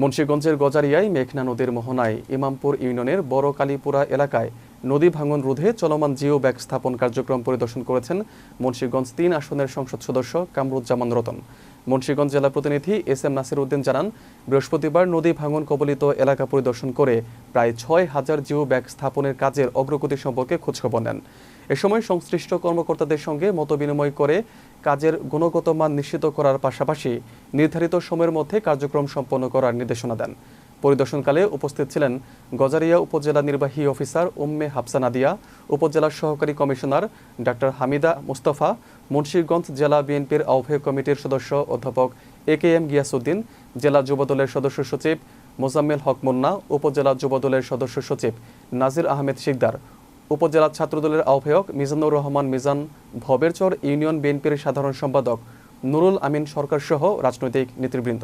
মুন্সিগঞ্জের গজারিয়ায় মেঘনা নদীর মোহনায় ইমামপুর ইউনিয়নের বড় কালীপুরা এলাকায় নদী ভাঙন রোধে চলমান জিও ব্যাগ স্থাপন কার্যক্রম পরিদর্শন করেছেন মুন্সিগঞ্জ ৩ আসনের সংসদ সদস্য কামরুজ্জামান রতন। মুন্সিগঞ্জ জেলা প্রতিনিধি এস.এম. নাসির উদ্দিন জানান, বৃহস্পতিবার নদী ভাঙন কবলিত এলাকা পরিদর্শন করে প্রায় ৬,০০০ জিও ব্যাগ স্থাপনের কাজের অগ্রগতি সম্পর্কে খোঁজখবর নেন। এ সময় সংশ্লিষ্ট কর্মকর্তাদের সঙ্গে মতবিনিময় করে কাজের গুণগত মান নিশ্চিত করার পাশাপাশি নির্ধারিত সময়ের মধ্যে কার্যক্রম সম্পন্ন করার নির্দেশনা দেন। পরিদর্শনকালে উপস্থিত ছিলেন গজারিয়া উপজেলা নির্বাহী অফিসার উম্মে হাফসা নাদিয়া, উপজেলার সহকারী কমিশনার ডাক্তার হামিদা মুস্তফা, মুন্সিগঞ্জ জেলা বিএনপির আহ্বায়ক কমিটির সদস্য অধ্যাপক এ.কে.এম. গিয়াসউদ্দিন, জেলা যুবদলের সদস্য সচিব মোজাম্মেল হক মুন্না, উপজেলা যুবদলের সদস্য সচিব নাজির আহমেদ শিকদার, উপজেলা ছাত্রদলের আহ্বায়ক মিজানুর রহমান মিজান, ভবেরচর ইউনিয়ন বিএনপির সাধারণ সম্পাদক নুরুল আমিন সরকার সহ রাজনৈতিক নেতৃবৃন্দ।